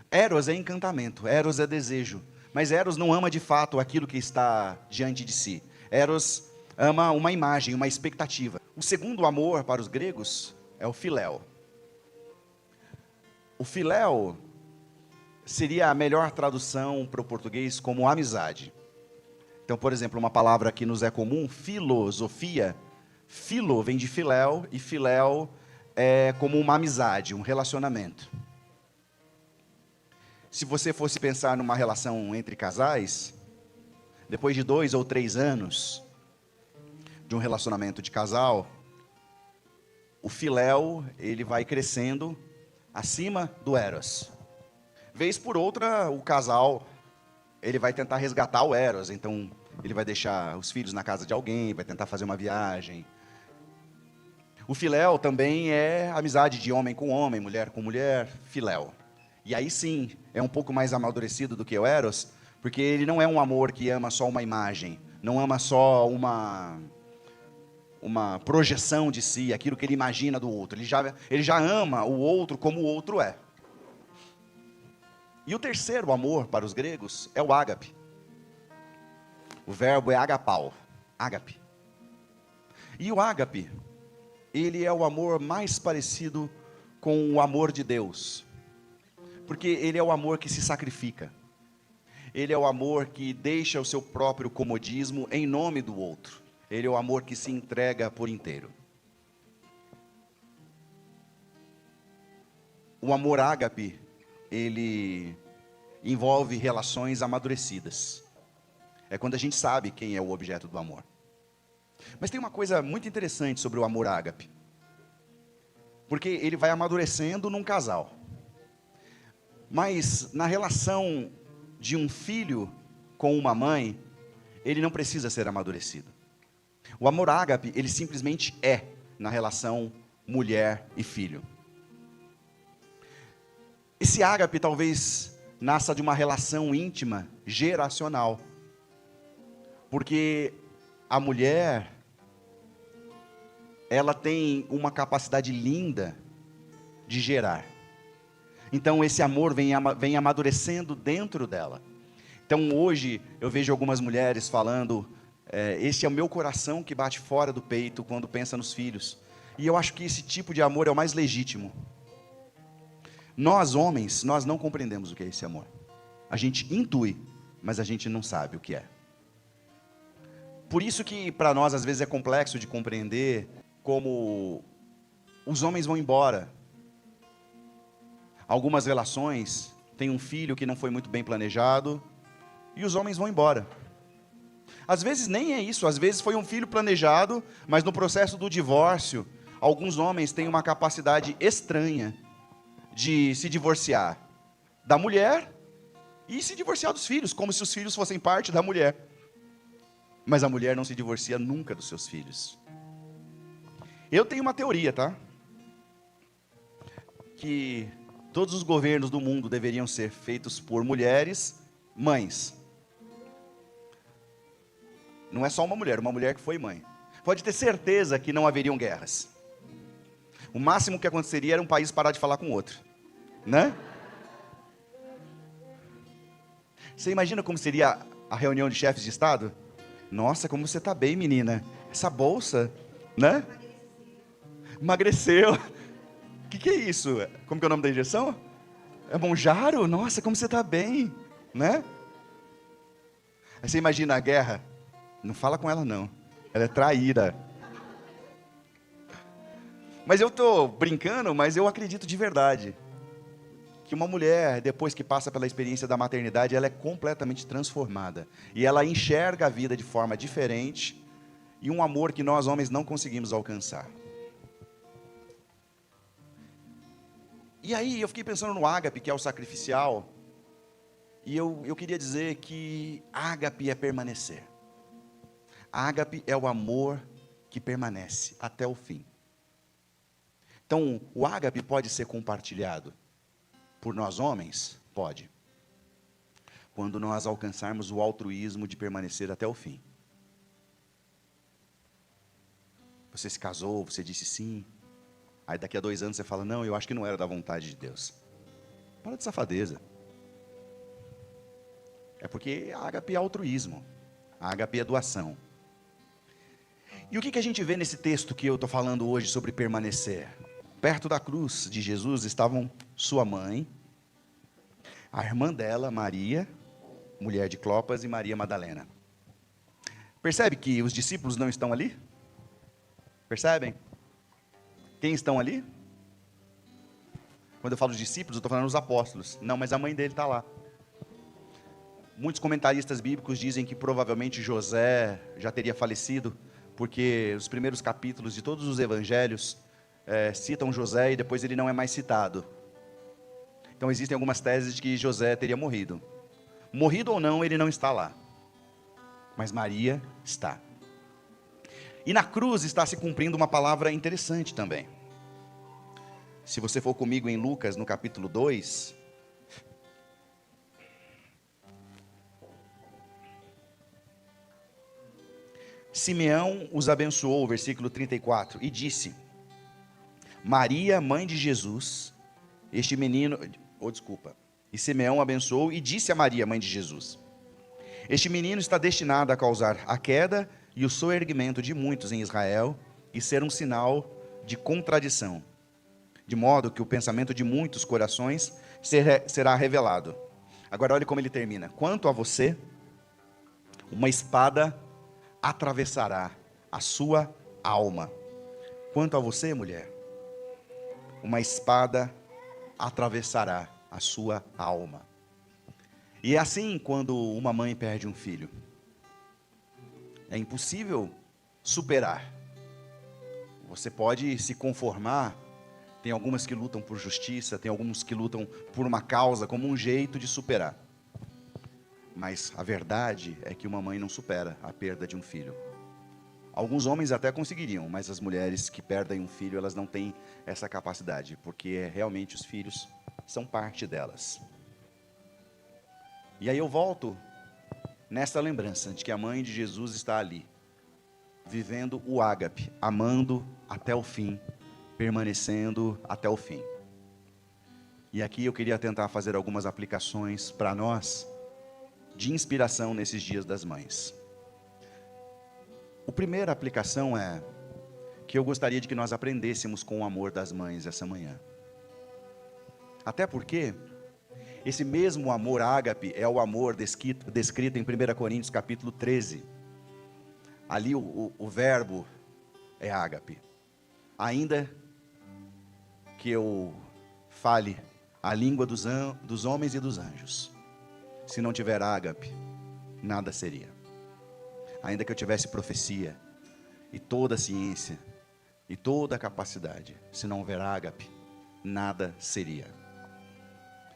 Eros é encantamento, Eros é desejo. Mas Eros não ama de fato aquilo que está diante de si. Eros ama uma imagem, uma expectativa. O segundo amor para os gregos é o filéu. O filéu seria a melhor tradução para o português como amizade. Então, por exemplo, uma palavra que nos é comum, filosofia. Filo vem de filéu e filéu é como uma amizade, um relacionamento. Se você fosse pensar numa relação entre casais, depois de 2 ou 3 anos de um relacionamento de casal, o filéu, ele vai crescendo acima do eros. Vez por outra, o casal, ele vai tentar resgatar o eros, então ele vai deixar os filhos na casa de alguém, vai tentar fazer uma viagem. O filéu também é amizade de homem com homem, mulher com mulher, filéu. E aí sim, é um pouco mais amadurecido do que o eros, porque ele não é um amor que ama só uma imagem, não ama só uma projeção de si, aquilo que ele imagina do outro. Ele já ama o outro como o outro é. E o terceiro amor para os gregos é o ágape. O verbo é agapau, ágape. E o ágape, ele é o amor mais parecido com o amor de Deus. Porque ele é o amor que se sacrifica. Ele é o amor que deixa o seu próprio comodismo em nome do outro. Ele é o amor que se entrega por inteiro. O amor ágape, ele envolve relações amadurecidas. É quando a gente sabe quem é o objeto do amor. Mas tem uma coisa muito interessante sobre o amor ágape. Porque ele vai amadurecendo num casal. Mas na relação de um filho com uma mãe, ele não precisa ser amadurecido. O amor ágape, ele simplesmente é na relação mulher e filho. Esse ágape talvez nasça de uma relação íntima, geracional. Porque a mulher, ela tem uma capacidade linda de gerar. Então esse amor vem amadurecendo dentro dela. Então hoje eu vejo algumas mulheres falando, esse é o meu coração que bate fora do peito quando pensa nos filhos. E eu acho que esse tipo de amor é o mais legítimo. Nós homens, nós não compreendemos o que é esse amor. A gente intui, mas a gente não sabe o que é. Por isso que para nós às vezes é complexo de compreender como os homens vão embora. Algumas relações têm um filho que não foi muito bem planejado e os homens vão embora. Às vezes nem é isso, às vezes foi um filho planejado, mas no processo do divórcio, alguns homens têm uma capacidade estranha de se divorciar da mulher e se divorciar dos filhos, como se os filhos fossem parte da mulher. Mas a mulher não se divorcia nunca dos seus filhos. Eu tenho uma teoria, tá? Que todos os governos do mundo deveriam ser feitos por mulheres, mães. Não é só uma mulher que foi mãe. Pode ter certeza que não haveriam guerras. O máximo que aconteceria era um país parar de falar com o outro, né? Você imagina como seria a reunião de chefes de Estado? Nossa, como você está bem, menina. Essa bolsa, né? Emagreceu. O que é isso? Como que é o nome da injeção? É Monjaro? Nossa, como você está bem, né? Aí você imagina a guerra. Não fala com ela não. Ela é traíra. Mas eu estou brincando, mas eu acredito de verdade que uma mulher, depois que passa pela experiência da maternidade, ela é completamente transformada. E ela enxerga a vida de forma diferente e um amor que nós homens não conseguimos alcançar. E aí eu fiquei pensando no ágape, que é o sacrificial, e eu queria dizer que ágape é permanecer. Ágape é o amor que permanece até o fim. Então, o ágape pode ser compartilhado por nós homens? Pode. Quando nós alcançarmos o altruísmo de permanecer até o fim. Você se casou, você disse sim. Aí daqui a 2 anos você fala, não, eu acho que não era da vontade de Deus. Para de safadeza. É porque ágape é altruísmo, ágape é doação. E o que a gente vê nesse texto que eu estou falando hoje sobre permanecer? Perto da cruz de Jesus estavam sua mãe, a irmã dela, Maria, mulher de Clopas, e Maria Madalena. Percebe que os discípulos não estão ali? Percebem? Quem estão ali? Quando eu falo discípulos, eu estou falando dos apóstolos. Não, mas a mãe dele está lá. Muitos comentaristas bíblicos dizem que provavelmente José já teria falecido, porque os primeiros capítulos de todos os evangelhos citam José e depois ele não é mais citado. Então existem algumas teses de que José teria morrido. Morrido ou não, ele não está lá. Mas Maria está. E na cruz está se cumprindo uma palavra interessante também. Se você for comigo em Lucas, no capítulo 2, Simeão os abençoou, versículo 34, e disse: Maria, mãe de Jesus, este menino, e Simeão abençoou e disse a Maria, mãe de Jesus: este menino está destinado a causar a queda e o soerguimento de muitos em Israel e ser um sinal de contradição, de modo que o pensamento de muitos corações será revelado. Agora olhe como ele termina: quanto a você, uma espada atravessará a sua alma. Quanto a você, mulher, uma espada atravessará a sua alma. E é assim quando uma mãe perde um filho. É impossível superar. Você pode se conformar. Tem algumas que lutam por justiça, tem alguns que lutam por uma causa, como um jeito de superar. Mas a verdade é que uma mãe não supera a perda de um filho. Alguns homens até conseguiriam, mas as mulheres que perdem um filho, elas não têm essa capacidade, porque realmente os filhos são parte delas. E aí eu volto nessa lembrança de que a mãe de Jesus está ali, vivendo o ágape, amando até o fim, permanecendo até o fim. E aqui eu queria tentar fazer algumas aplicações para nós, de inspiração nesses dias das mães. A primeira aplicação é que eu gostaria de que nós aprendêssemos com o amor das mães essa manhã. Até porque esse mesmo amor ágape é o amor descrito em 1 Coríntios capítulo 13. Ali o verbo é ágape. Ainda que eu fale a língua dos homens e dos anjos, se não tiver ágape, nada seria. Ainda que eu tivesse profecia, e toda a ciência, e toda a capacidade, se não houver ágape, nada seria.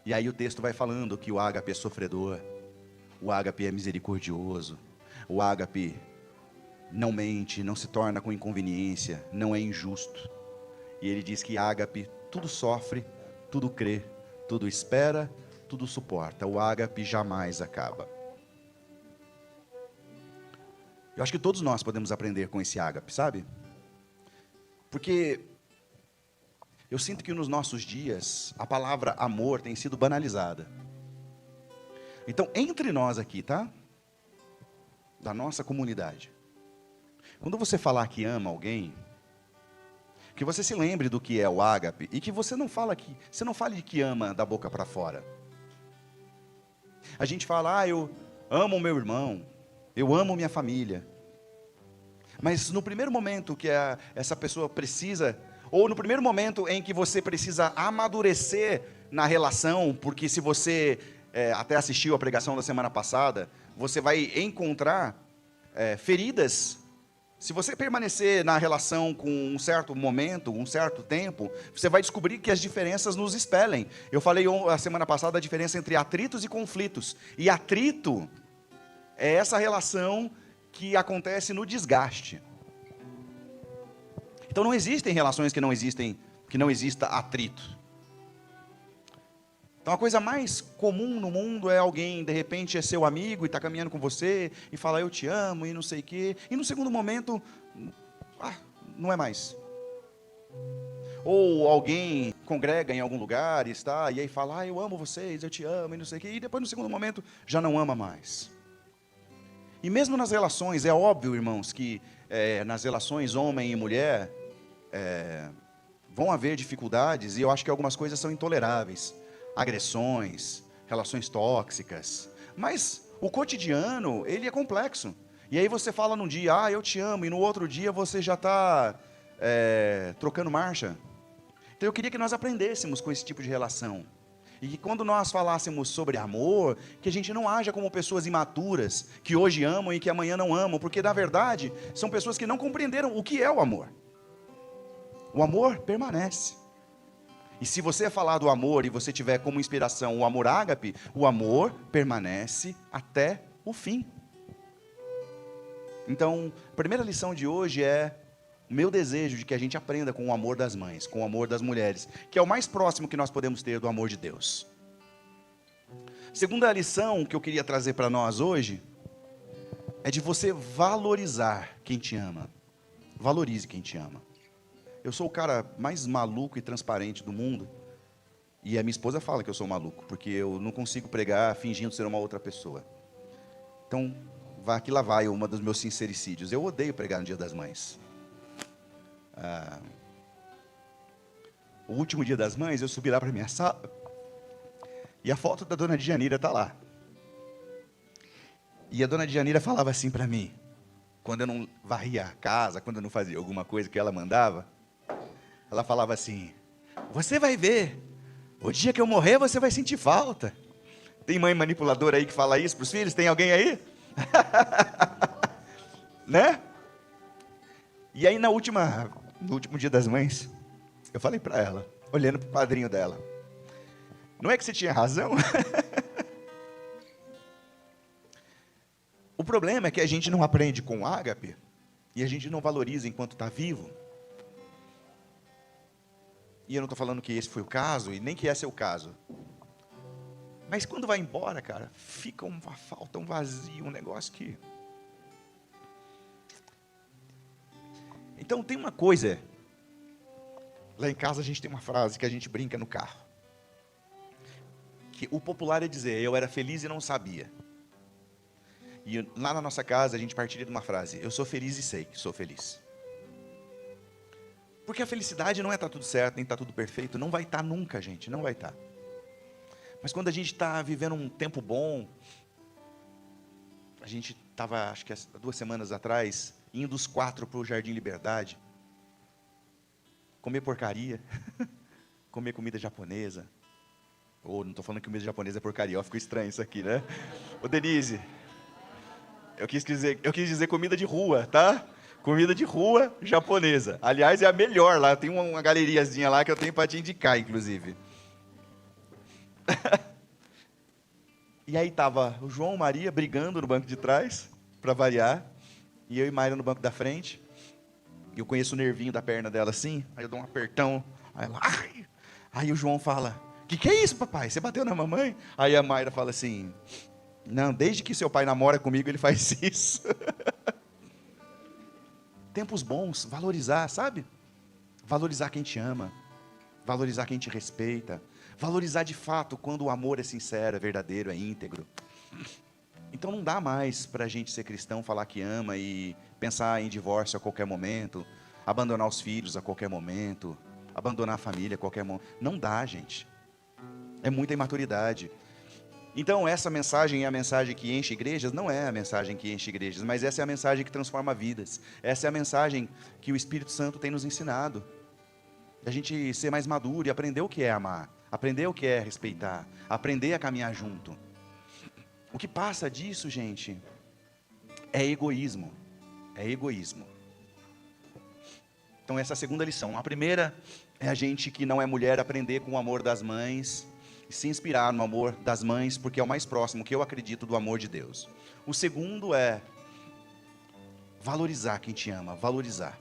E aí o texto vai falando que o ágape é sofredor, o ágape é misericordioso, o ágape não mente, não se torna com inconveniência, não é injusto. E ele diz que ágape tudo sofre, tudo crê, tudo espera, tudo suporta. O ágape jamais acaba. Eu acho que todos nós podemos aprender com esse ágape, sabe? Porque eu sinto que nos nossos dias a palavra amor tem sido banalizada. Então, entre nós aqui, tá? Da nossa comunidade, quando você falar que ama alguém, que você se lembre do que é o ágape e que você não fale de que ama da boca para fora. A gente fala: eu amo o meu irmão, eu amo minha família. Mas no primeiro momento que essa pessoa precisa, ou no primeiro momento em que você precisa amadurecer na relação, porque se você até assistiu a pregação da semana passada, você vai encontrar feridas. Se você permanecer na relação com um certo momento, um certo tempo, você vai descobrir que as diferenças nos expelem. Eu falei a semana passada a diferença entre atritos e conflitos. E atrito é essa relação que acontece no desgaste. Então não existem relações que não exista atrito. Então a coisa mais comum no mundo é alguém, de repente, é seu amigo e está caminhando com você e fala: eu te amo e não sei o quê. E no segundo momento, não é mais. Ou alguém congrega em algum lugar e está, e aí fala, eu amo vocês, eu te amo, e não sei o quê, e depois no segundo momento já não ama mais. E mesmo nas relações, é óbvio, irmãos, que nas relações homem e mulher, vão haver dificuldades, e eu acho que algumas coisas são intoleráveis. Agressões, relações tóxicas. Mas o cotidiano, ele é complexo. E aí você fala num dia, eu te amo, e no outro dia você já está trocando marcha. Então eu queria que nós aprendêssemos com esse tipo de relação. E que quando nós falássemos sobre amor, que a gente não haja como pessoas imaturas, que hoje amam e que amanhã não amam, porque na verdade são pessoas que não compreenderam o que é o amor. O amor permanece. E se você falar do amor e você tiver como inspiração o amor ágape, o amor permanece até o fim. Então, a primeira lição de hoje é o meu desejo de que a gente aprenda com o amor das mães, com o amor das mulheres, que é o mais próximo que nós podemos ter do amor de Deus. Segunda lição que eu queria trazer para nós hoje é de você valorizar quem te ama. Valorize quem te ama. Eu sou o cara mais maluco e transparente do mundo, e a minha esposa fala que eu sou maluco, porque eu não consigo pregar fingindo ser uma outra pessoa. Então, aqui lá vai uma dos meus sincericídios. Eu odeio pregar no Dia das Mães. O último Dia das Mães, eu subi lá para minha sala, e a foto da dona Djanira está lá. E a dona Djanira falava assim para mim, quando eu não varria a casa, quando eu não fazia alguma coisa que ela mandava, ela falava assim, você vai ver, o dia que eu morrer você vai sentir falta. Tem mãe manipuladora aí que fala isso para os filhos? Tem alguém aí? Né? E aí no último Dia das Mães, eu falei para ela, olhando para o padrinho dela, não é que você tinha razão? O problema é que a gente não aprende com o ágape, e a gente não valoriza enquanto está vivo. E eu não estou falando que esse foi o caso, e nem que esse é o caso. Mas quando vai embora, cara, fica uma falta, um vazio, um negócio que... Então tem uma coisa, lá em casa a gente tem uma frase que a gente brinca no carro, que o popular é dizer, eu era feliz e não sabia. E lá na nossa casa a gente partilha de uma frase, eu sou feliz e sei que sou feliz. Porque a felicidade não é estar tudo certo, nem estar tudo perfeito, não vai estar nunca, gente, não vai estar. Mas quando a gente está vivendo um tempo bom, a gente estava, acho que há 2 semanas atrás, indo os 4 para o Jardim Liberdade, comer porcaria, comer comida japonesa. Não estou falando que comida japonesa é porcaria, ficou estranho isso aqui, né? Ô Denise, eu quis dizer comida de rua, tá? Comida de rua japonesa. Aliás, é a melhor lá, tem uma galeriazinha lá que eu tenho para te indicar, inclusive. E aí estava o João e Maria brigando no banco de trás, para variar, e eu e Mayra no banco da frente. E eu conheço o nervinho da perna dela assim, aí eu dou um apertão, aí ela, ai! Aí o João fala, que é isso, papai? Você bateu na mamãe? Aí a Mayra fala assim, não, desde que seu pai namora comigo, ele faz isso. Tempos bons, valorizar, sabe? Valorizar quem te ama, valorizar quem te respeita, valorizar de fato quando o amor é sincero, é verdadeiro, é íntegro. Então não dá mais para a gente ser cristão, falar que ama e pensar em divórcio a qualquer momento, abandonar os filhos a qualquer momento, abandonar a família a qualquer momento. Não dá, gente. É muita imaturidade. Então essa mensagem é a mensagem que enche igrejas? Não é a mensagem que enche igrejas, mas essa é a mensagem que transforma vidas. Essa é a mensagem que o Espírito Santo tem nos ensinado. A gente ser mais maduro e aprender o que é amar, aprender o que é respeitar, aprender a caminhar junto. O que passa disso, gente, é egoísmo. É egoísmo. Então essa é a segunda lição. A primeira é a gente que não é mulher aprender com o amor das mães, e se inspirar no amor das mães, porque é o mais próximo que eu acredito do amor de Deus. O segundo é valorizar quem te ama, valorizar.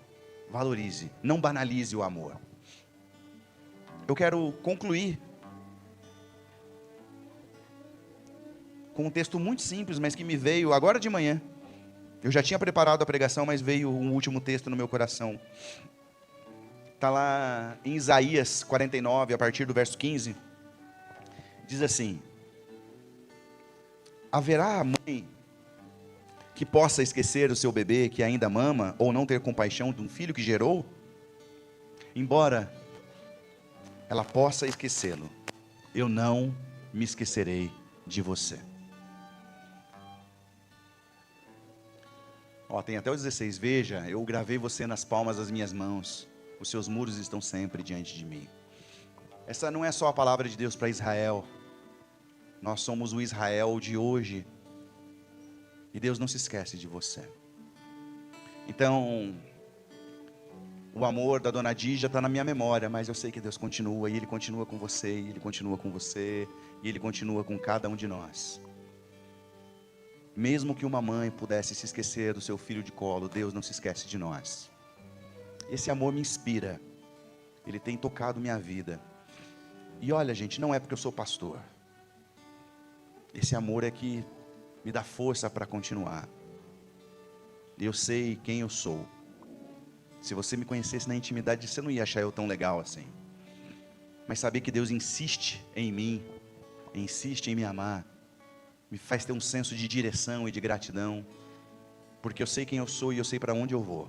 Valorize, não banalize o amor. Eu quero concluir com um texto muito simples, mas que me veio agora de manhã. Eu já tinha preparado a pregação, mas veio um último texto no meu coração. Está lá em Isaías 49, a partir do verso 15. Diz assim: haverá mãe que possa esquecer o seu bebê que ainda mama, ou não ter compaixão de um filho que gerou? Embora ela possa esquecê-lo, eu não me esquecerei de você. Ó, tem até o 16. Veja, eu gravei você nas palmas das minhas mãos. Os seus muros estão sempre diante de mim. Essa não é só a palavra de Deus para Israel. Nós somos o Israel de hoje. E Deus não se esquece de você. Então, o amor da dona Dija está na minha memória, mas eu sei que Deus continua, e Ele continua com você, e Ele continua com você, e Ele continua com cada um de nós. Mesmo que uma mãe pudesse se esquecer do seu filho de colo, Deus não se esquece de nós. Esse amor me inspira, ele tem tocado minha vida. E olha, gente, não é porque eu sou pastor. Esse amor é que me dá força para continuar. Eu sei quem eu sou. Se você me conhecesse na intimidade, você não ia achar eu tão legal assim. Mas saber que Deus insiste em mim, insiste em me amar, me faz ter um senso de direção e de gratidão, porque eu sei quem eu sou e eu sei para onde eu vou.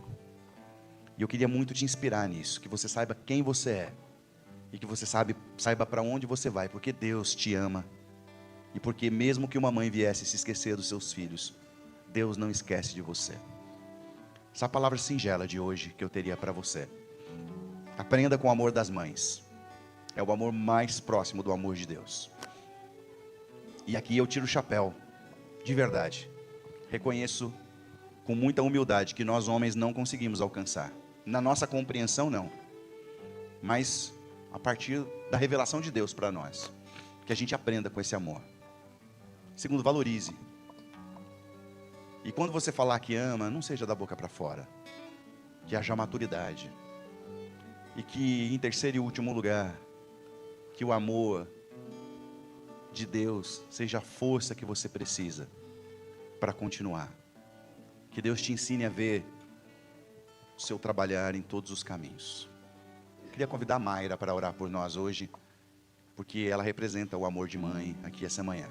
E eu queria muito te inspirar nisso, que você saiba quem você é, e que você saiba para onde você vai, porque Deus te ama, e porque mesmo que uma mãe viesse se esquecer dos seus filhos, Deus não esquece de você. Essa palavra singela de hoje que eu teria para você: aprenda com o amor das mães, é o amor mais próximo do amor de Deus. E aqui eu tiro o chapéu, de verdade, reconheço com muita humildade que nós homens não conseguimos alcançar, na nossa compreensão não, mas a partir da revelação de Deus para nós, que a gente aprenda com esse amor. Segundo, valorize. E quando você falar que ama, não seja da boca para fora, que haja maturidade. E que, em terceiro e último lugar, que o amor de Deus seja a força que você precisa para continuar. Que Deus te ensine a ver o seu trabalhar em todos os caminhos. Queria convidar a Mayra para orar por nós hoje, porque ela representa o amor de mãe aqui essa manhã.